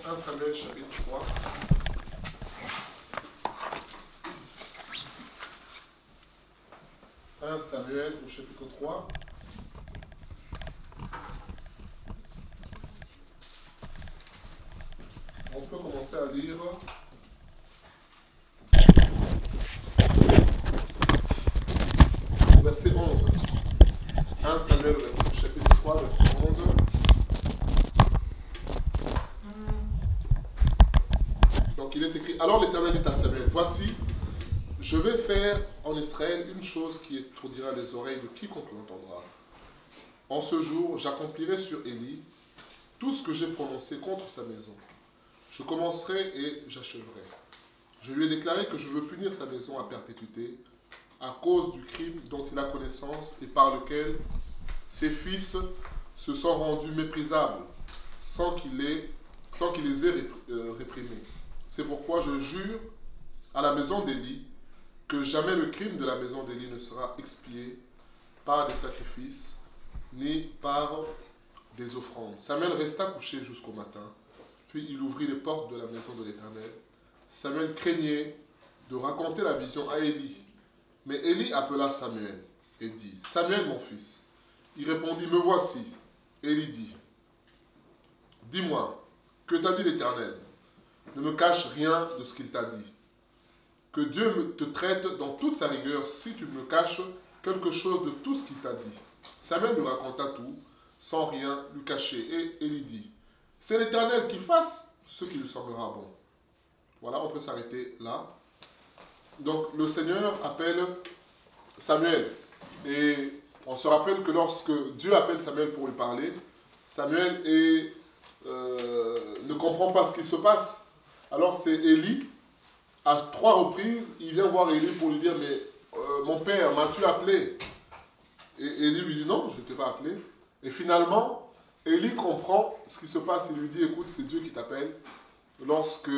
1 Samuel chapitre 3. Samuel au chapitre 3. On peut commencer à lire au verset 11. 1 Samuel chapitre 3, verset 11. Donc il est écrit, alors l'Éternel dit à Samuel, voici, je vais faire en Israël une chose qui étourdira les oreilles de quiconque l'entendra. En ce jour, j'accomplirai sur Élie tout ce que j'ai prononcé contre sa maison. Je commencerai et j'achèverai. Je lui ai déclaré que je veux punir sa maison à perpétuité à cause du crime dont il a connaissance et par lequel ses fils se sont rendus méprisables sans qu'il les ait réprimés. C'est pourquoi je jure à la maison d'Élie que jamais le crime de la maison d'Élie ne sera expié par des sacrifices ni par des offrandes. Samuel resta couché jusqu'au matin, puis il ouvrit les portes de la maison de l'Éternel. Samuel craignait de raconter la vision à Élie. Mais Élie appela Samuel et dit, « Samuel, mon fils. » Il répondit, « Me voici. » Élie dit, « Dis-moi, que t'a dit l'Éternel? Ne me cache rien de ce qu'il t'a dit. Que Dieu te traite dans toute sa rigueur si tu me caches quelque chose de tout ce qu'il t'a dit. » Samuel lui raconta tout, sans rien lui cacher. Et Élie dit, « C'est l'Éternel qui fasse ce qui lui semblera bon. » Voilà, on peut s'arrêter là. Donc le Seigneur appelle Samuel. Et on se rappelle que lorsque Dieu appelle Samuel pour lui parler, Samuel ne comprend pas ce qui se passe. Alors c'est Élie. À 3 reprises, il vient voir Élie pour lui dire, mais mon père, m'as-tu appelé? Et Élie lui dit, non, je ne t'ai pas appelé. Et finalement, Élie comprend ce qui se passe. Il lui dit, écoute, c'est Dieu qui t'appelle. Lorsque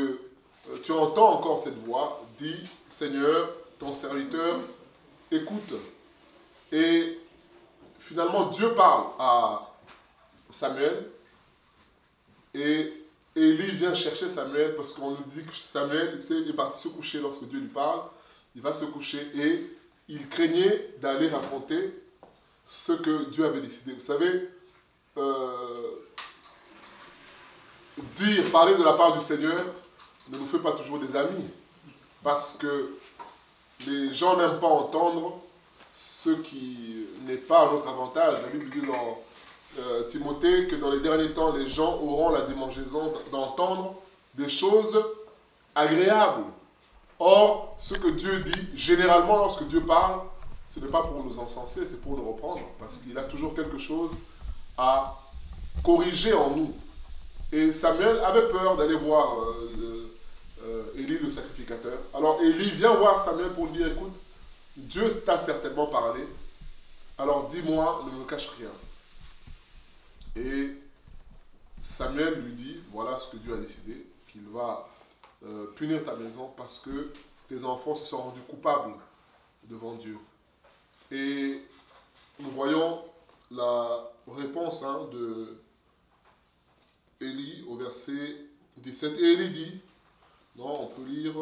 tu entends encore cette voix, dis, Seigneur, ton serviteur, écoute. Et finalement, Dieu parle à Samuel. Et Élie vient chercher Samuel parce qu'on nous dit que Samuel est parti se coucher lorsque Dieu lui parle. Il va se coucher et il craignait d'aller raconter ce que Dieu avait décidé. Vous savez, parler de la part du Seigneur ne nous fait pas toujours des amis. Parce que les gens n'aiment pas entendre ce qui n'est pas à notre avantage. La Bible dit dans Timothée que dans les derniers temps, les gens auront la démangeaison d'entendre des choses agréables. Or, ce que Dieu dit, généralement lorsque Dieu parle, ce n'est pas pour nous encenser, c'est pour nous reprendre, parce qu'il a toujours quelque chose à corriger en nous. Et Samuel avait peur d'aller voir Élie le sacrificateur. Alors Élie vient voir Samuel pour lui dire, écoute, Dieu t'a certainement parlé, alors dis-moi, ne me cache rien. Et Samuel lui dit, voilà ce que Dieu a décidé, qu'il va punir ta maison parce que tes enfants se sont rendus coupables devant Dieu. Et nous voyons la réponse de Élie au verset 17. Et Élie dit, non, on peut lire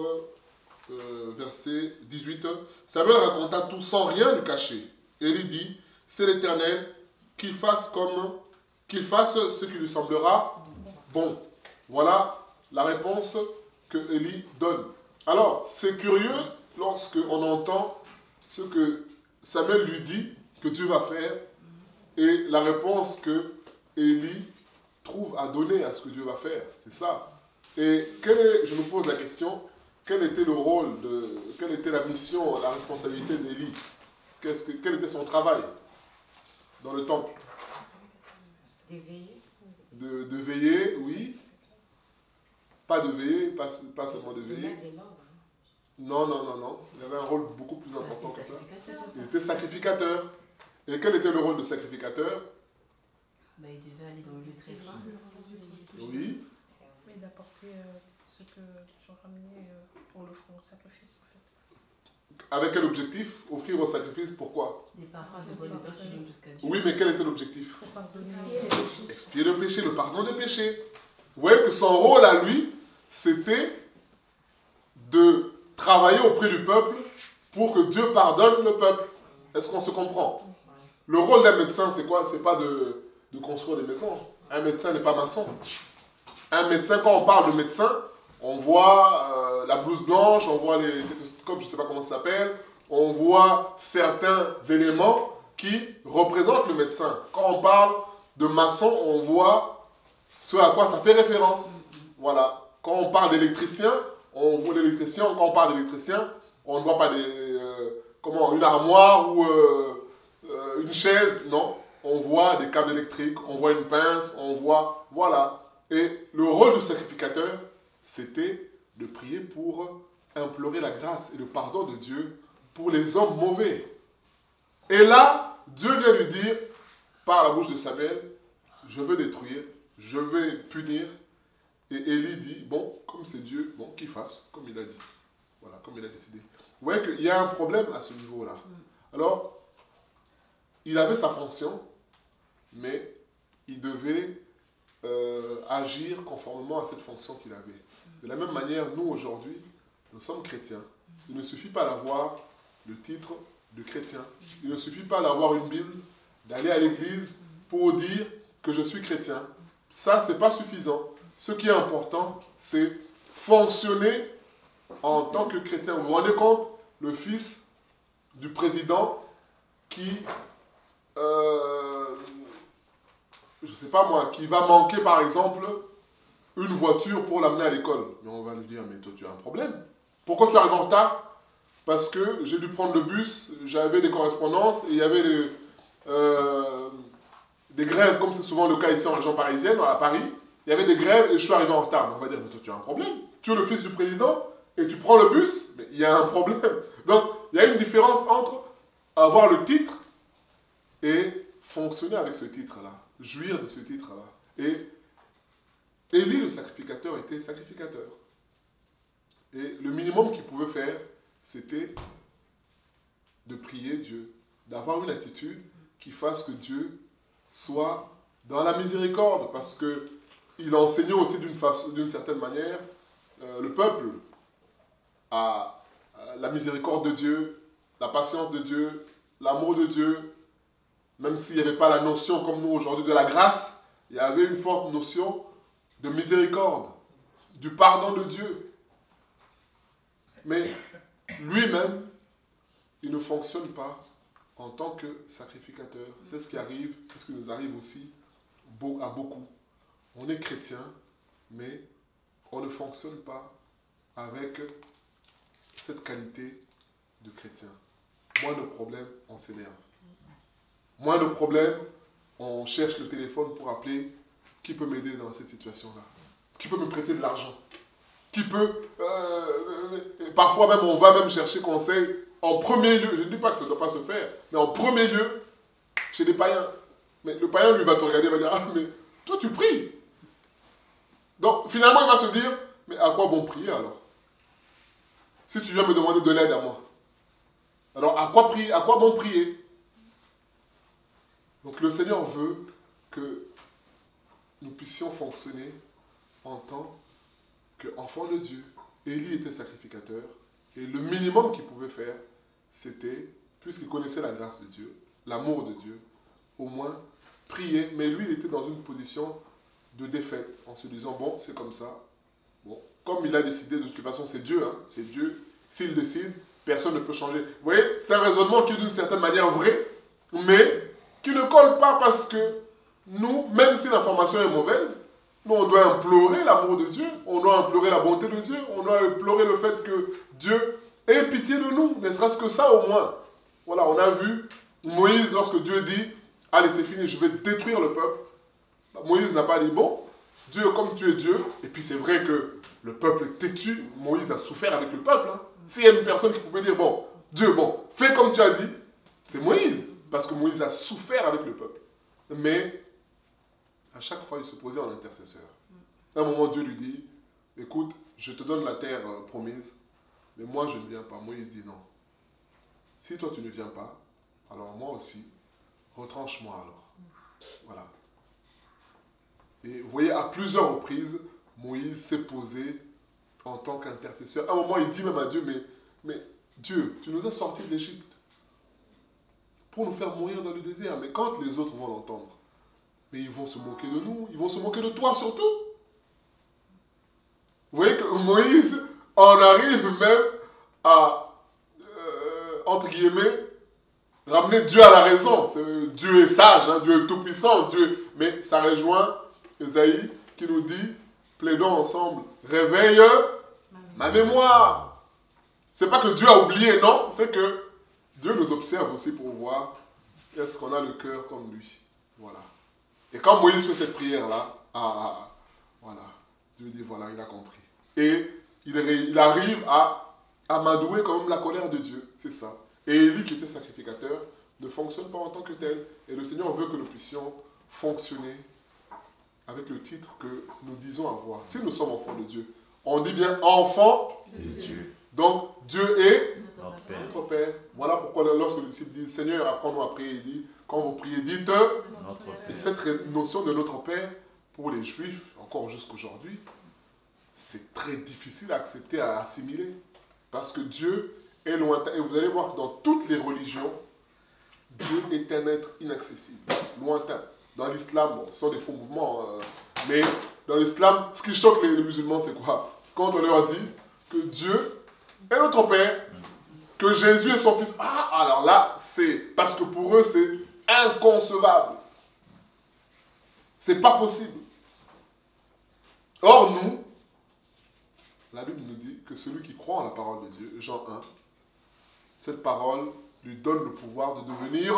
verset 18, Samuel raconta tout sans rien lui cacher. Élie dit, c'est l'Éternel qu'il fasse ce qui lui semblera bon. Voilà la réponse que Élie donne. Alors, c'est curieux lorsque on entend ce que Samuel lui dit que Dieu va faire et la réponse que Élie trouve à donner à ce que Dieu va faire. C'est ça. Et je me pose la question, quel était le rôle, quelle était la mission, la responsabilité d'Élie? Quel était son travail dans le temple? De veiller, oui. Pas de veiller, pas seulement de veiller. Non. Il avait un rôle beaucoup plus important que ça. Il était sacrificateur. Et quel était le rôle de sacrificateur? Il devait aller dans le lieu très saint. Oui. Mais d'apporter ce que tu as ramené pour l'offrir au sacrifice, en fait. Avec quel objectif? Offrir au sacrifice, pourquoi? Les parfums de bonne odeur qui montent jusqu'à Dieu. Oui, mais quel était l'objectif? Pour pardonner Expier le péché, le pardon des péchés. Vous voyez que son rôle à lui, c'était de travailler auprès du peuple pour que Dieu pardonne le peuple. Est-ce qu'on se comprend? Le rôle d'un médecin, c'est quoi? C'est pas de construire des maisons. Un médecin n'est pas maçon. Un médecin, quand on parle de médecin, on voit la blouse blanche, on voit les stéthoscopes, je ne sais pas comment ça s'appelle, on voit certains éléments qui représentent le médecin. Quand on parle de maçon, on voit ce à quoi ça fait référence. Voilà. Quand on parle d'électricien, on voit l'électricien. Quand on parle d'électricien, on ne voit pas une armoire ou une chaise. Non. On voit des câbles électriques, on voit une pince, on voit... Voilà. Et le rôle du sacrificateur, c'était de prier pour implorer la grâce et le pardon de Dieu pour les hommes mauvais. Et là, Dieu vient lui dire, par la bouche de Samuel, je veux détruire, je vais punir. Et Élie dit, bon, comme c'est Dieu, bon, qu'il fasse, comme il a dit. Voilà, comme il a décidé. Vous voyez qu'il y a un problème à ce niveau-là. Alors, il avait sa fonction, mais il devait agir conformément à cette fonction qu'il avait. De la même manière, nous, aujourd'hui, nous sommes chrétiens. Il ne suffit pas d'avoir le titre de chrétien. Il ne suffit pas d'avoir une Bible, d'aller à l'église pour dire que je suis chrétien. Ça, ce n'est pas suffisant. Ce qui est important, c'est fonctionner en tant que chrétien. Vous vous rendez compte, le fils du président qui, je ne sais pas moi, qui va manquer par exemple une voiture pour l'amener à l'école. Mais on va lui dire, mais toi tu as un problème. Pourquoi tu arrives en retard? Parce que j'ai dû prendre le bus, j'avais des correspondances et il y avait des grèves, comme c'est souvent le cas ici en région parisienne, à Paris. Il y avait des grèves et je suis arrivé en retard. Mais on va dire, mais toi tu as un problème. Tu es le fils du président et tu prends le bus, mais il y a un problème. Donc il y a une différence entre avoir le titre et fonctionner avec ce titre-là, jouir de ce titre-là. Et Élie, le sacrificateur, était sacrificateur. Et le minimum qu'il pouvait faire, c'était de prier Dieu, d'avoir une attitude qui fasse que Dieu soit dans la miséricorde, parce qu'il enseignait aussi d'une certaine manière le peuple à la miséricorde de Dieu, la patience de Dieu, l'amour de Dieu. Même s'il n'y avait pas la notion comme nous aujourd'hui de la grâce, il y avait une forte notion de miséricorde, du pardon de Dieu. Mais lui-même, il ne fonctionne pas en tant que sacrificateur. C'est ce qui arrive, c'est ce qui nous arrive aussi à beaucoup. On est chrétien, mais on ne fonctionne pas avec cette qualité de chrétien. Moins de problèmes, on s'énerve. Moins de problèmes, on cherche le téléphone pour appeler qui peut m'aider dans cette situation-là, qui peut me prêter de l'argent, qui peut... parfois même, on va même chercher conseil en premier lieu. Je ne dis pas que ça ne doit pas se faire, mais en premier lieu, chez les païens. Mais le païen, lui, va te regarder et va dire, ah, mais toi, tu pries. Donc, finalement, il va se dire, mais à quoi bon prier alors? Si tu viens me demander de l'aide à moi. Alors, à quoi bon prier? Donc le Seigneur veut que nous puissions fonctionner en tant qu'enfants de Dieu. Élie était sacrificateur et le minimum qu'il pouvait faire, c'était, puisqu'il connaissait la grâce de Dieu, l'amour de Dieu, au moins prier. Mais lui, il était dans une position de défaite en se disant, bon, c'est comme ça. Bon, comme il a décidé, de toute façon, c'est Dieu. Hein, c'est Dieu. S'il décide, personne ne peut changer. Vous voyez, c'est un raisonnement qui est d'une certaine manière vrai, mais qui ne colle pas parce que nous, même si l'information est mauvaise, nous, on doit implorer l'amour de Dieu, on doit implorer la bonté de Dieu, on doit implorer le fait que Dieu ait pitié de nous, ne serait-ce que ça au moins. Voilà, on a vu Moïse, lorsque Dieu dit, allez, c'est fini, je vais détruire le peuple. Moïse n'a pas dit, bon, Dieu, comme tu es Dieu, et puis c'est vrai que le peuple est têtu, Moïse a souffert avec le peuple. Hein. S'il y a une personne qui pouvait dire, bon, Dieu, bon, fais comme tu as dit, c'est Moïse. Parce que Moïse a souffert avec le peuple. Mais, à chaque fois, il se posait en intercesseur. À un moment, Dieu lui dit, écoute, je te donne la terre promise, mais moi, je ne viens pas. Moïse dit non. Si toi, tu ne viens pas, alors moi aussi, retranche-moi alors. Voilà. Et vous voyez, à plusieurs reprises, Moïse s'est posé en tant qu'intercesseur. À un moment, il dit même à Dieu, mais Dieu, tu nous as sortis d'Égypte pour nous faire mourir dans le désert. Mais quand les autres vont l'entendre, mais ils vont se moquer de nous, ils vont se moquer de toi surtout. Vous voyez que Moïse en arrive même à, entre guillemets, ramener Dieu à la raison. Dieu est sage, hein, Dieu est tout-puissant, Dieu. Mais ça rejoint Ésaïe qui nous dit, plaidons ensemble, réveille ma mémoire. C'est pas que Dieu a oublié, non, c'est que Dieu nous observe aussi pour voir est-ce qu'on a le cœur comme lui. Voilà. Et quand Moïse fait cette prière-là, voilà, Dieu dit, voilà, il a compris. Et il arrive à amadouer quand même la colère de Dieu, c'est ça. Et Élie, qui était sacrificateur, ne fonctionne pas en tant que tel. Et le Seigneur veut que nous puissions fonctionner avec le titre que nous disons avoir. Si nous sommes enfants de Dieu, on dit bien enfants de Dieu. Donc, Dieu est Notre Père. notre Père. Voilà pourquoi lorsque les disciples disent, Seigneur, apprends-nous à prier, il dit, quand vous priez, dites. Notre Père. Et cette notion de notre Père, pour les Juifs, encore jusqu'aujourd'hui, c'est très difficile à accepter, à assimiler. Parce que Dieu est lointain. Et vous allez voir que dans toutes les religions, Dieu est un être inaccessible, lointain. Dans l'islam, bon, ce sont des faux mouvements, mais dans l'islam, ce qui choque les musulmans, c'est quoi? Quand on leur dit que Dieu est notre Père, que Jésus est son Fils. Ah, alors là, c'est... Parce que pour eux, c'est inconcevable. C'est pas possible. Or, nous, la Bible nous dit que celui qui croit en la parole de Dieu, Jean 1, cette parole lui donne le pouvoir de devenir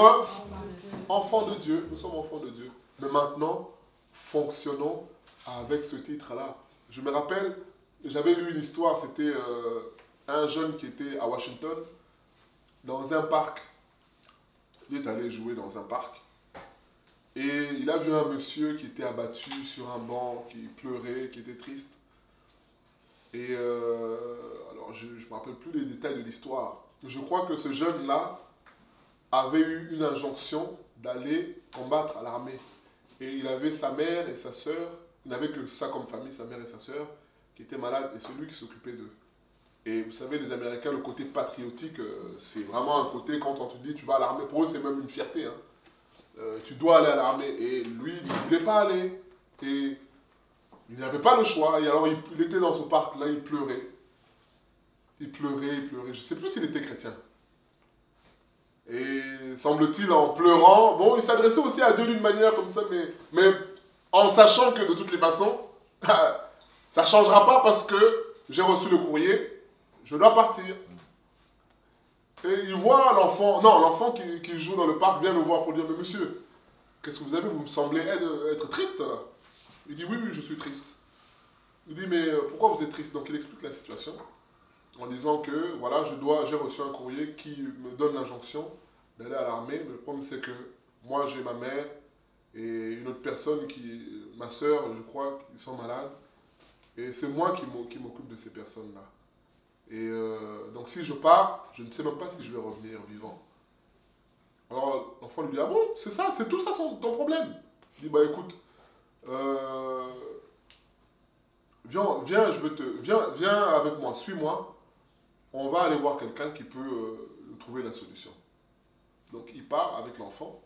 enfant de Dieu. Nous sommes enfants de Dieu. Mais maintenant, fonctionnons avec ce titre-là. Je me rappelle, j'avais lu une histoire, c'était un jeune qui était à Washington, dans un parc. Il est allé jouer dans un parc. Et il a vu un monsieur qui était abattu sur un banc, qui pleurait, qui était triste. Et alors, je ne me rappelle plus les détails de l'histoire. Je crois que ce jeune-là avait eu une injonction d'aller combattre à l'armée. Et il avait sa mère et sa sœur, il n'avait que ça comme famille, sa mère et sa sœur, qui étaient malades, et c'est lui qui s'occupait d'eux. Et vous savez, les Américains, le côté patriotique, c'est vraiment un côté, quand on te dit tu vas à l'armée, pour eux c'est même une fierté. Hein. Tu dois aller à l'armée. Et lui, il ne voulait pas aller. Et il n'avait pas le choix. Et alors il était dans ce parc-là, il pleurait. Il pleurait, il pleurait. Je ne sais plus s'il était chrétien. Et semble-t-il, en pleurant, bon, il s'adressait aussi à Dieu d'une manière comme ça, mais en sachant que de toutes les façons, ça ne changera pas parce que j'ai reçu le courrier, je dois partir. Et il voit l'enfant, non, l'enfant qui joue dans le parc vient me voir pour dire, mais monsieur, qu'est-ce que vous avez? Vous me semblez être triste là. Il dit, oui, oui, je suis triste. Il dit, mais pourquoi vous êtes triste? Donc il explique la situation en disant que, voilà, j'ai reçu un courrier qui me donne l'injonction d'aller à l'armée. Mais le problème, c'est que moi, j'ai ma mère et une autre personne, ma soeur, je crois, qui sont malades. Et c'est moi qui m'occupe de ces personnes-là. Et donc, si je pars, je ne sais même pas si je vais revenir vivant. Alors, l'enfant lui dit, ah bon, c'est ça, c'est tout ça ton problème. Il dit, bah écoute, viens avec moi, suis-moi. On va aller voir quelqu'un qui peut trouver la solution. Donc, il part avec l'enfant.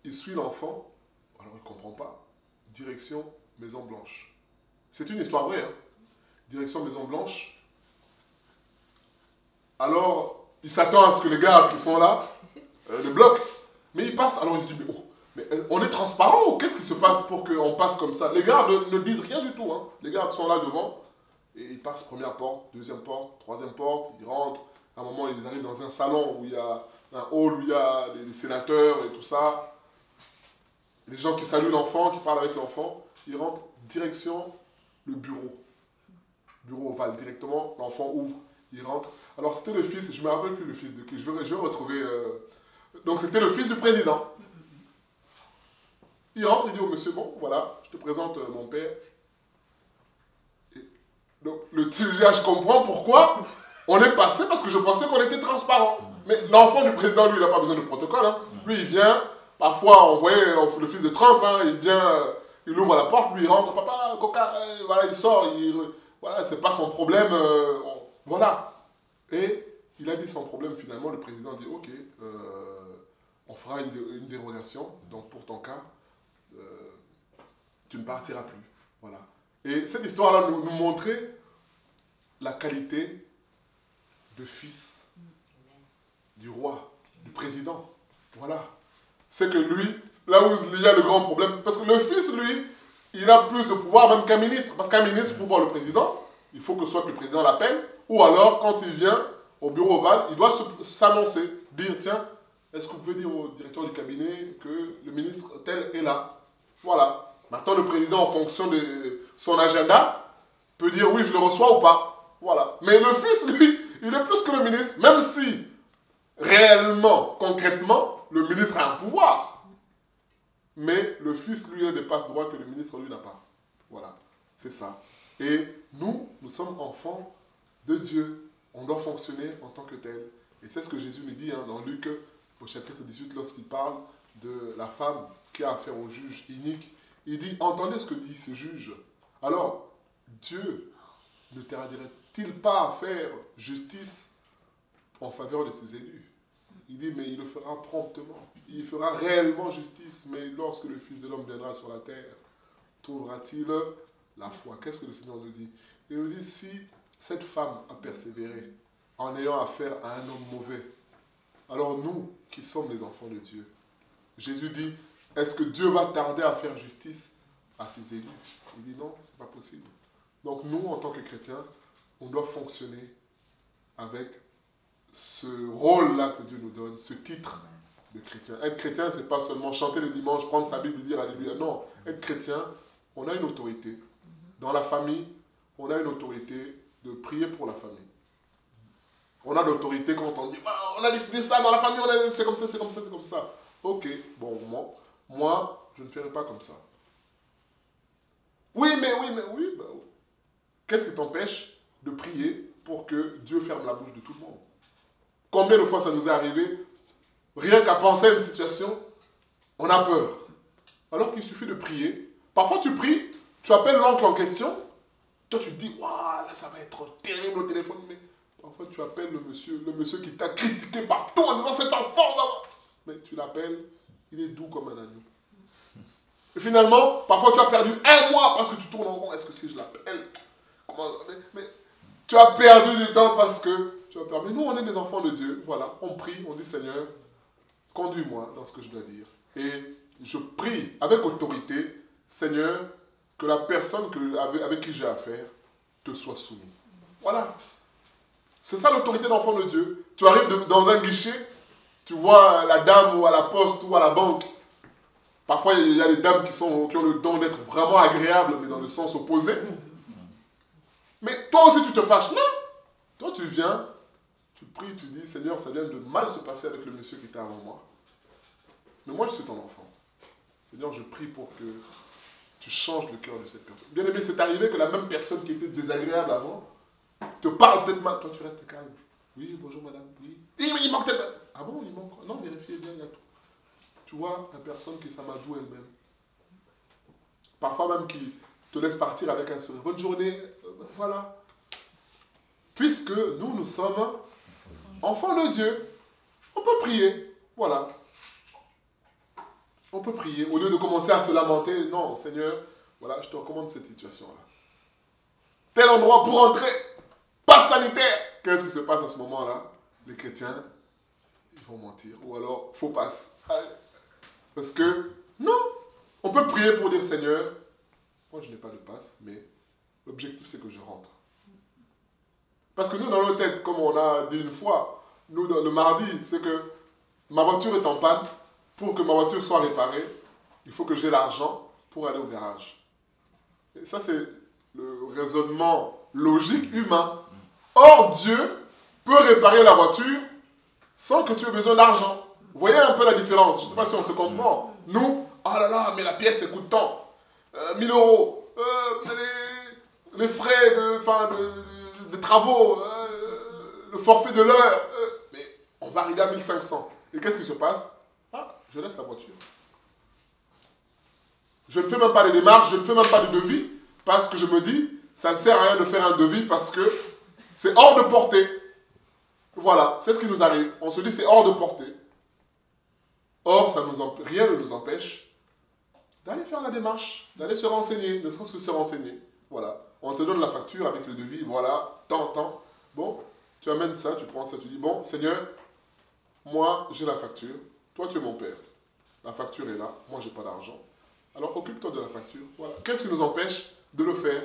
Il suit l'enfant. Alors, il ne comprend pas. Direction Maison Blanche. C'est une histoire vraie. Hein? Direction Maison Blanche. Alors, il s'attend à ce que les gardes qui sont là le bloquent. Mais il passe. Alors, il se dit, mais on est transparent. Qu'est-ce qui se passe pour qu'on passe comme ça? Les gardes ne disent rien du tout. Hein? Les gardes sont là devant. Et ils passent première porte, deuxième porte, troisième porte. Ils rentrent. À un moment, ils arrivent dans un salon où il y a un hall où il y a les sénateurs et tout ça. Les gens qui saluent l'enfant, qui parlent avec l'enfant. Ils rentrent direction le bureau. Bureau ovale directement. L'enfant ouvre. Il rentre. Alors, c'était le fils, je ne me rappelle plus le fils de qui. Je vais retrouver. Donc, c'était le fils du président. Il rentre, il dit au monsieur, bon, voilà, je te présente mon père. Et donc, je comprends pourquoi on est passé, parce que je pensais qu'on était transparent. Mais l'enfant du président, lui, il n'a pas besoin de protocole. Hein. Lui, il vient, parfois, on voyait le fils de Trump, hein, il vient il ouvre la porte, lui il rentre, papa, coca, voilà, il sort, voilà, c'est pas son problème, voilà. Et il a dit son problème, finalement, le président dit, ok, on fera une dérogation, donc pour ton cas, tu ne partiras plus, voilà. Et cette histoire-là nous montrait la qualité de fils du roi, du président, voilà. C'est que lui, là où il y a le grand problème, parce que le fils, lui, il a plus de pouvoir même qu'un ministre. Parce qu'un ministre, pour voir le président, il faut que soit que le président l'appelle, ou alors, quand il vient au bureau ovale, il doit s'annoncer, dire, tiens, est-ce que vous pouvez dire au directeur du cabinet que le ministre tel est là? Voilà. Maintenant, le président, en fonction de son agenda, peut dire, oui, je le reçois ou pas. Voilà. Mais le fils, lui, il est plus que le ministre, même si, réellement, concrètement, le ministre a un pouvoir. Mais le fils, lui, a des passe-droits que le ministre, lui, n'a pas. Voilà, c'est ça. Et nous sommes enfants de Dieu. On doit fonctionner en tant que tel. Et c'est ce que Jésus nous dit dans Luc, au chapitre 18, lorsqu'il parle de la femme qui a affaire au juge inique. Il dit, entendez ce que dit ce juge. Alors, Dieu ne tarderait-il pas à faire justice en faveur de ses élus? Il dit, mais il le fera promptement. Il fera réellement justice. Mais lorsque le Fils de l'homme viendra sur la terre, trouvera-t-il la foi? Qu'est-ce que le Seigneur nous dit? Il nous dit, si cette femme a persévéré en ayant affaire à un homme mauvais, alors nous, qui sommes les enfants de Dieu, Jésus dit, est-ce que Dieu va tarder à faire justice à ses élus? Il dit, non, ce n'est pas possible. Donc nous, en tant que chrétiens, on doit fonctionner avec ce rôle-là que Dieu nous donne, ce titre de chrétien. Être chrétien, ce n'est pas seulement chanter le dimanche, prendre sa Bible et dire Alléluia. Non, être chrétien, on a une autorité. Dans la famille, on a une autorité de prier pour la famille. On a l'autorité quand on dit on a décidé ça dans la famille, c'est comme ça, c'est comme ça, c'est comme ça. Ok, bon, moi, je ne ferai pas comme ça. Oui. Bah, qu'est-ce qui t'empêche de prier pour que Dieu ferme la bouche de tout le monde? Combien de fois ça nous est arrivé, rien qu'à penser à une situation, on a peur. Alors qu'il suffit de prier. Parfois tu pries, tu appelles l'oncle en question, toi tu te dis, waouh, là ça va être terrible au téléphone, mais parfois tu appelles le monsieur qui t'a critiqué partout en disant cet enfant, mais tu l'appelles, il est doux comme un agneau. Et finalement, parfois tu as perdu un mois parce que tu tournes en rond. Est-ce que si je l'appelle? Mais tu as perdu du temps parce que tu as perdu. Mais nous, on est des enfants de Dieu. Voilà, on prie, on dit Seigneur, conduis-moi dans ce que je dois dire. Et je prie avec autorité, Seigneur, que la personne avec qui j'ai affaire te soit soumise. Voilà. C'est ça l'autorité d'enfant de Dieu. Tu arrives dans un guichet, tu vois la dame ou à la poste ou à la banque. Parfois, il y a des dames qui ont le don d'être vraiment agréables, mais dans le sens opposé. Mais toi aussi, tu te fâches. Non. Toi, tu viens, tu pries, tu dis, Seigneur, ça vient de mal se passer avec le monsieur qui était avant moi. Mais moi, je suis ton enfant. Seigneur, je prie pour que tu changes le cœur de cette personne. Bien aimé, c'est arrivé que la même personne qui était désagréable avant te parle peut-être mal. Toi, tu restes calme. Oui, bonjour madame. Oui. Il manque peut-être. Ah bon, il manque. Non, vérifiez bien, il y a tout. Tu vois, la personne qui s'amadoue elle-même. Parfois même qui te laisse partir avec un sourire. Bonne journée. Voilà. Puisque nous sommes enfants de Dieu, on peut prier. Voilà. On peut prier. Au lieu de commencer à se lamenter, non, Seigneur, voilà, je te recommande cette situation-là. Tel endroit pour entrer, passe sanitaire. Qu'est-ce qui se passe à ce moment-là? Les chrétiens, ils vont mentir. Ou alors, faux passe. Parce que, non, on peut prier pour dire, Seigneur, moi je n'ai pas de passe, mais l'objectif c'est que je rentre. Parce que nous, dans nos têtes, comme on a dit une fois, nous, le mardi, c'est que ma voiture est en panne. Pour que ma voiture soit réparée, il faut que j'ai l'argent pour aller au garage. Et ça, c'est le raisonnement logique humain. Or, Dieu peut réparer la voiture sans que tu aies besoin d'argent. Vous voyez un peu la différence? Je ne sais pas si on se comprend. Nous, oh là là, mais la pièce, elle coûte tant. 1000 euros. Les frais de travaux, le forfait de l'heure. Mais on va arriver à 1500. Et qu'est-ce qui se passe? Ah, je laisse la voiture. Je ne fais même pas les démarches, je ne fais même pas de devis, parce que je me dis, ça ne sert à rien de faire un devis parce que c'est hors de portée. Voilà, c'est ce qui nous arrive. On se dit, c'est hors de portée. Or, rien ne nous empêche d'aller faire la démarche, d'aller se renseigner, ne serait-ce que se renseigner. Voilà, on te donne la facture avec le devis, voilà, tant. Bon, tu amènes ça, tu prends ça, tu dis, bon, Seigneur, moi, j'ai la facture, toi, tu es mon père. La facture est là, moi, j'ai pas d'argent. Alors, occupe-toi de la facture. Voilà. Qu'est-ce qui nous empêche de le faire?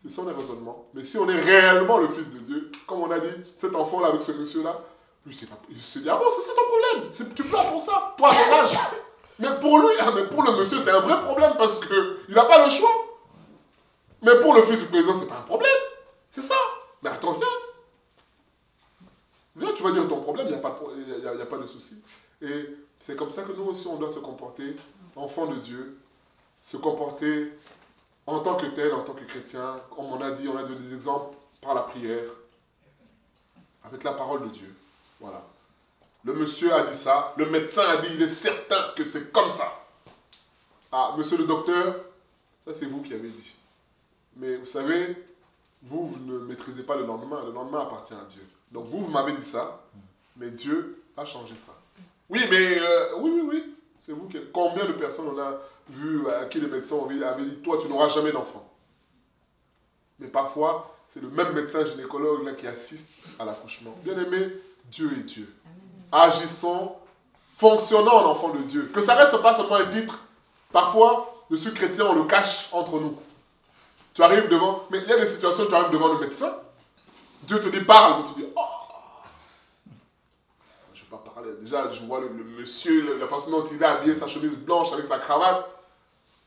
Ce sont les raisonnements. Mais si on est réellement le Fils de Dieu, comme on a dit, cet enfant-là avec ce monsieur-là, lui, il se dit, ah bon, c'est ça ton problème, tu pleures pour ça, toi, à ton âge. Mais pour lui, mais pour le monsieur, c'est un vrai problème parce qu'il n'a pas le choix. Mais pour le fils du président, c'est pas un problème. C'est ça. Mais attends, viens. Viens, tu vas dire ton problème, il n'y a pas de souci. Et c'est comme ça que nous aussi, on doit se comporter, enfants de Dieu, se comporter en tant que tel, en tant que chrétien. Comme on a dit, on a donné des exemples par la prière, avec la parole de Dieu. Voilà. Le monsieur a dit ça, le médecin a dit, il est certain que c'est comme ça. Ah, monsieur le docteur, ça c'est vous qui avez dit. Mais vous savez, vous ne maîtrisez pas le lendemain appartient à Dieu. Donc vous m'avez dit ça, mais Dieu a changé ça. Oui, mais, oui, c'est vous qui... Combien de personnes on a vu à qui les médecins avaient dit, toi tu n'auras jamais d'enfant. Mais parfois, c'est le même médecin gynécologue là, qui assiste à l'accouchement. Bien aimé, Dieu est Dieu. Agissons, fonctionnons en enfant de Dieu. Que ça ne reste pas seulement un titre. Parfois, je suis chrétien, on le cache entre nous. Tu arrives devant, mais il y a des situations où tu arrives devant le médecin, Dieu te dit parle, mais tu dis, oh, je ne vais pas parler. Déjà, je vois le monsieur, la façon dont il a habillé sa chemise blanche avec sa cravate.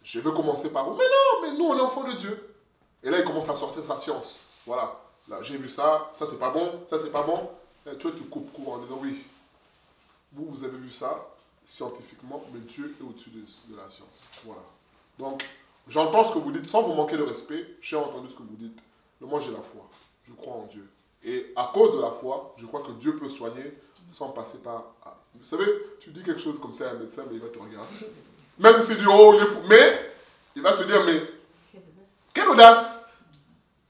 Je vais commencer par où? Mais non, mais nous, on est enfants de Dieu. Et là, il commence à sortir sa science. Voilà, là, j'ai vu ça, ça c'est pas bon, ça c'est pas bon. Et toi, tu coupes court en disant oui. Vous avez vu ça scientifiquement, mais Dieu est au-dessus de la science. Voilà. Donc, j'entends ce que vous dites sans vous manquer de respect. J'ai entendu ce que vous dites. Mais moi, j'ai la foi. Je crois en Dieu. Et à cause de la foi, je crois que Dieu peut soigner sans passer par... Vous savez, tu dis quelque chose comme ça à un médecin, mais il va te regarder. Même s'il dit, oh, il est fou. Mais, il va se dire, mais... Quelle audace!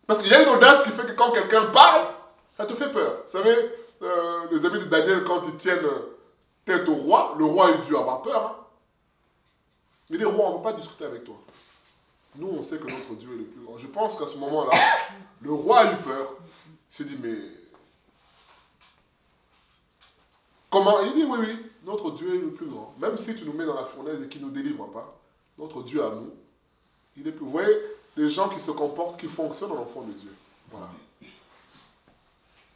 Parce qu'il y a une audace qui fait que quand quelqu'un parle, ça te fait peur. Vous savez, les amis de Daniel, quand ils tiennent tête au roi, le roi a dû avoir peur. Hein. Il dit, roi, on ne veut pas discuter avec toi. Nous, on sait que notre Dieu est le plus grand. Je pense qu'à ce moment-là, le roi a eu peur. Il s'est dit, mais... Comment? Il dit, oui, notre Dieu est le plus grand. Même si tu nous mets dans la fournaise et qu'il ne nous délivre pas, notre Dieu à nous, il est plus... Vous voyez, les gens qui se comportent, qui fonctionnent en enfant de Dieu. Voilà.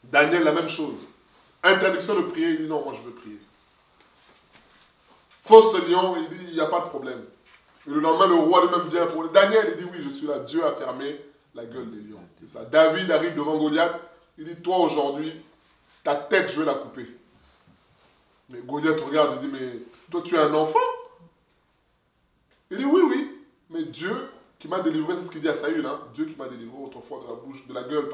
Daniel, la même chose. Interdiction de prier, il dit, non, moi je veux prier. Fausse lion, il dit, il n'y a pas de problème. Et le lendemain, le roi lui-même vient pour... Daniel, il dit, oui, je suis là. Dieu a fermé la gueule des lions. C'est ça. David arrive devant Goliath. Il dit, toi, aujourd'hui, ta tête, je vais la couper. Mais Goliath regarde, il dit, mais toi, tu es un enfant? Il dit, oui. Mais Dieu qui m'a délivré, c'est ce qu'il dit à Saül, hein? Dieu qui m'a délivré autrefois de la gueule,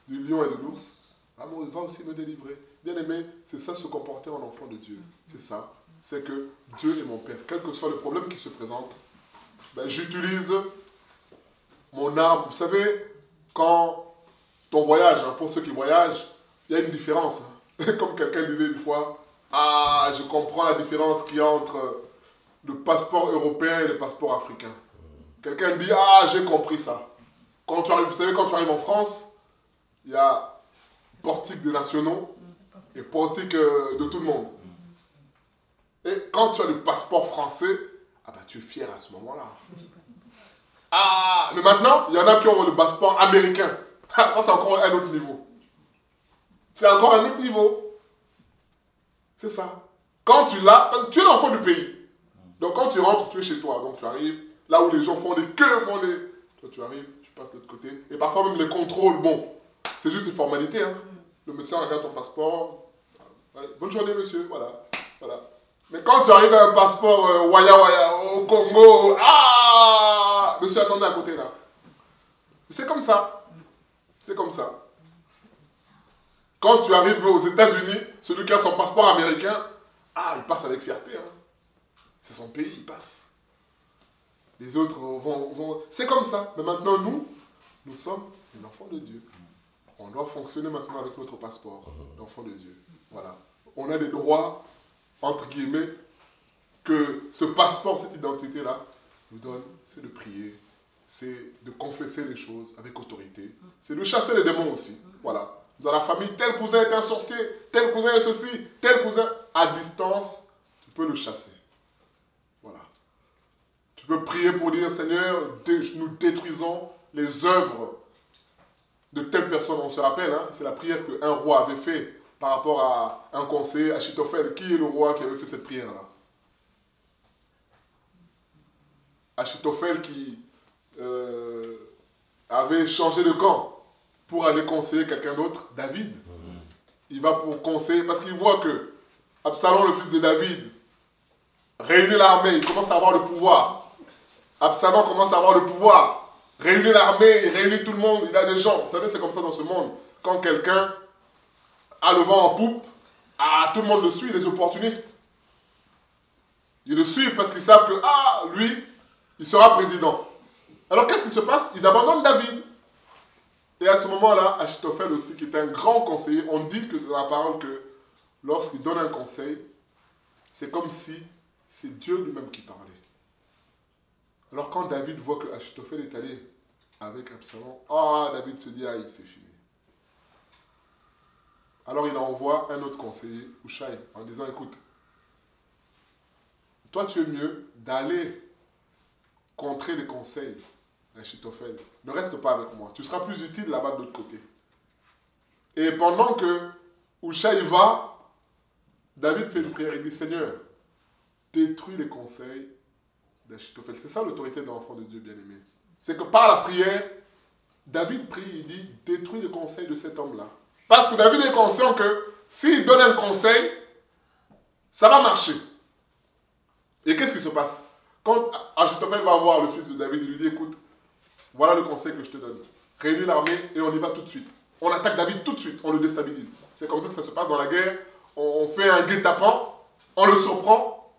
du lion et de l'ours. Ah bon, il va aussi me délivrer. Bien aimé, c'est ça se comporter en enfant de Dieu. C'est ça. C'est que Dieu est mon Père. Quel que soit le problème qui se présente, ben, j'utilise mon arme. Vous savez, quand on voyage, hein, pour ceux qui voyagent, il y a une différence. Hein. Comme quelqu'un disait une fois, ah, je comprends la différence qu'il y a entre le passeport européen et le passeport africain. Quelqu'un dit, ah, j'ai compris ça. Quand tu arrives, vous savez, quand tu arrives en France, il y a portique des nationaux et portique de tout le monde. Et quand tu as le passeport français, ah ben tu es fier à ce moment-là. Ah, mais maintenant, il y en a qui ont le passeport américain. Ah, ça, c'est encore un autre niveau. C'est encore un autre niveau. C'est ça. Quand tu l'as, parce que tu es l'enfant du pays. Donc quand tu rentres, tu es chez toi. Donc tu arrives, là où les gens font des queues, Toi, tu arrives, tu passes de l'autre côté. Et parfois même les contrôles, bon, c'est juste une formalité. Hein. Le médecin regarde ton passeport. Bonne journée, monsieur. Voilà. Mais quand tu arrives à un passeport Waya Waya au Congo, ah, monsieur, attendez à côté là. C'est comme ça. C'est comme ça. Quand tu arrives aux États-Unis, celui qui a son passeport américain, ah, il passe avec fierté. Hein. C'est son pays, il passe. Les autres vont... C'est comme ça. Mais maintenant, nous sommes les enfants de Dieu. On doit fonctionner maintenant avec notre passeport d'enfant de Dieu. Voilà. On a des droits, entre guillemets, que ce passeport, cette identité-là, nous donne. C'est de prier, c'est de confesser les choses avec autorité. C'est de chasser les démons aussi. Voilà. Dans la famille, tel cousin est un sorcier, tel cousin est ceci, tel cousin, à distance, tu peux le chasser. Voilà. Tu peux prier pour dire, Seigneur, nous détruisons les œuvres de telle personne. On se rappelle, hein, c'est la prière qu'un roi avait fait par rapport à un conseiller, Achitophel. Qui est le roi qui avait fait cette prière-là? Achitophel qui avait changé de camp pour aller conseiller quelqu'un d'autre, David. Il va pour conseiller, parce qu'il voit que Absalom, le fils de David, réunit l'armée, il commence à avoir le pouvoir. Absalom commence à avoir le pouvoir. Réunit l'armée, il réunit tout le monde, il a des gens. Vous savez, c'est comme ça dans ce monde. Quand quelqu'un a le vent en poupe, tout le monde le suit, les opportunistes. Ils le suivent parce qu'ils savent que, lui, il sera président. Alors qu'est-ce qui se passe? Ils abandonnent David. Et à ce moment-là, Achitophel aussi, qui est un grand conseiller, on dit que dans la parole que lorsqu'il donne un conseil, c'est comme si c'est Dieu lui-même qui parlait. Alors quand David voit que Achitophel est allé avec Absalom, David se dit, c'est fini. Alors il envoie un autre conseiller, Hushai, en disant, écoute, toi tu es mieux d'aller contrer les conseils d'Achitophel. Ne reste pas avec moi. Tu seras plus utile là-bas de l'autre côté. Et pendant que Hushai va, David fait une prière. Il dit, Seigneur, détruis les conseils d'Achitophel. C'est ça l'autorité de l'enfant de Dieu bien-aimé. C'est que par la prière, David prie, il dit, détruis le conseil de cet homme-là. Parce que David est conscient que s'il donne un conseil, ça va marcher. Et qu'est-ce qui se passe? Quand Achitophel va voir le fils de David, il lui dit, écoute, voilà le conseil que je te donne. Réunis l'armée et on y va tout de suite. On attaque David tout de suite, on le déstabilise. C'est comme ça que ça se passe dans la guerre. On fait un guet-apens, on le surprend.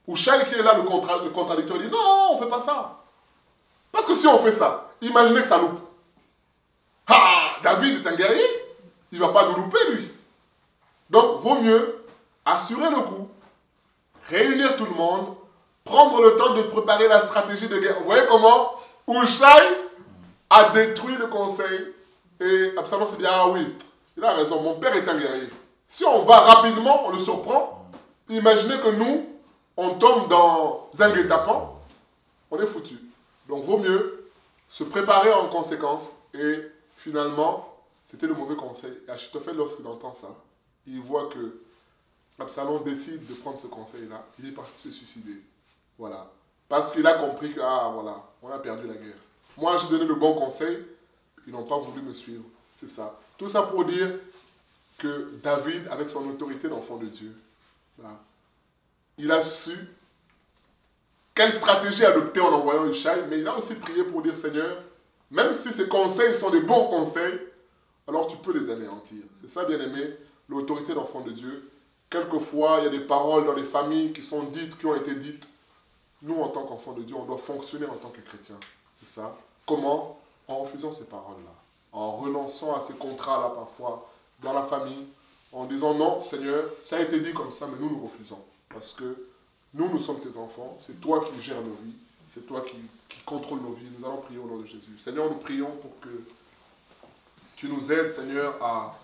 Hushai qui est là, le contradicteur, il dit, non, on ne fait pas ça. Parce que si on fait ça, imaginez que ça loupe. David est un guerrier, il ne va pas nous louper lui. Donc, vaut mieux assurer le coup, réunir tout le monde, prendre le temps de préparer la stratégie de guerre. Vous voyez comment Hushai a détruit le conseil. Et Absalom se dit, oui, il a raison, mon père est un guerrier. Si on va rapidement, on le surprend, imaginez que nous, on tombe dans un guet-apens, on est foutu. Donc, vaut mieux se préparer en conséquence. Et finalement, c'était le mauvais conseil. Et Achitophel, lorsqu'il entend ça, il voit que Absalom décide de prendre ce conseil-là. Il est parti se suicider. Voilà. Parce qu'il a compris que, voilà, on a perdu la guerre. Moi, j'ai donné le bon conseil, ils n'ont pas voulu me suivre. C'est ça. Tout ça pour dire que David, avec son autorité d'enfant de Dieu, voilà, il a su quelle stratégie adopter en envoyant Hushai, mais il a aussi prié pour dire, Seigneur, même si ces conseils sont des bons conseils, alors tu peux les anéantir. C'est ça, bien-aimé, l'autorité d'enfant de Dieu. Quelquefois, il y a des paroles dans les familles qui sont dites, qui ont été dites. Nous, en tant qu'enfants de Dieu, on doit fonctionner en tant que chrétiens. C'est ça. Comment? En refusant ces paroles-là. En renonçant à ces contrats-là, parfois, dans la famille. En disant, non, Seigneur, ça a été dit comme ça, mais nous, nous refusons. Parce que nous sommes tes enfants. C'est toi qui gères nos vies. C'est toi qui contrôle nos vies. Nous allons prier au nom de Jésus. Seigneur, nous prions pour que tu nous aides, Seigneur, à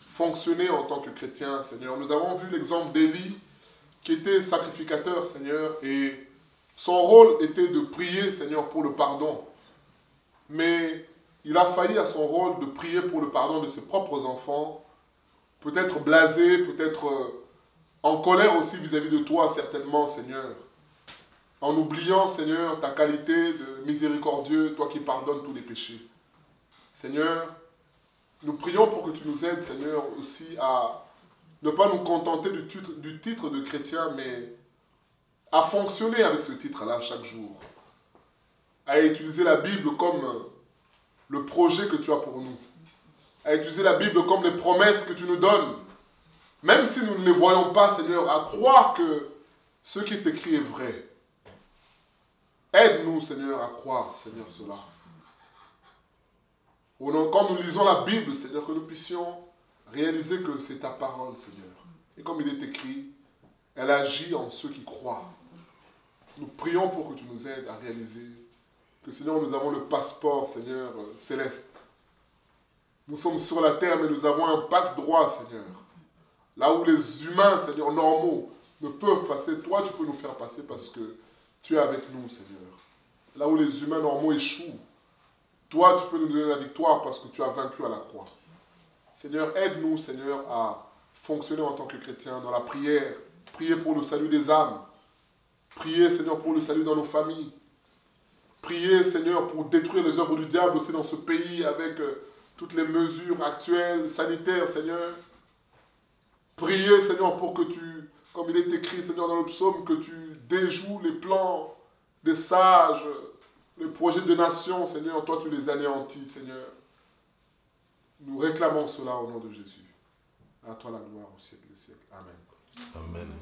fonctionner en tant que chrétien, Seigneur. Nous avons vu l'exemple d'Élie, qui était sacrificateur, Seigneur, et son rôle était de prier, Seigneur, pour le pardon. Mais il a failli à son rôle de prier pour le pardon de ses propres enfants, peut-être blasé, peut-être en colère aussi vis-à-vis de toi, certainement, Seigneur. En oubliant, Seigneur, ta qualité de miséricordieux, toi qui pardonnes tous les péchés. Seigneur, nous prions pour que tu nous aides, Seigneur, aussi à ne pas nous contenter du titre de chrétien, mais à fonctionner avec ce titre-là chaque jour. À utiliser la Bible comme le projet que tu as pour nous. À utiliser la Bible comme les promesses que tu nous donnes. Même si nous ne les voyons pas, Seigneur, à croire que ce qui est écrit est vrai. Aide-nous, Seigneur, à croire, Seigneur, cela. Quand nous lisons la Bible, Seigneur, que nous puissions réaliser que c'est ta parole, Seigneur. Et comme il est écrit, elle agit en ceux qui croient. Nous prions pour que tu nous aides à réaliser que, Seigneur, nous avons le passeport, Seigneur, céleste. Nous sommes sur la terre, mais nous avons un passe-droit, Seigneur. Là où les humains, Seigneur, normaux, ne peuvent passer, toi, tu peux nous faire passer parce que tu es avec nous, Seigneur. Là où les humains normaux échouent, toi, tu peux nous donner la victoire parce que tu as vaincu à la croix. Seigneur, aide-nous, Seigneur, à fonctionner en tant que chrétiens dans la prière. Prier pour le salut des âmes. Prier, Seigneur, pour le salut dans nos familles. Prier, Seigneur, pour détruire les œuvres du diable aussi dans ce pays avec toutes les mesures actuelles, sanitaires, Seigneur. Prier, Seigneur, pour que tu, comme il est écrit, Seigneur, dans le psaume, que tu déjoues les plans des sages, les projets de nation, Seigneur. Toi, tu les anéantis, Seigneur. Nous réclamons cela au nom de Jésus. À toi la gloire au siècle des siècles. Amen. Amen.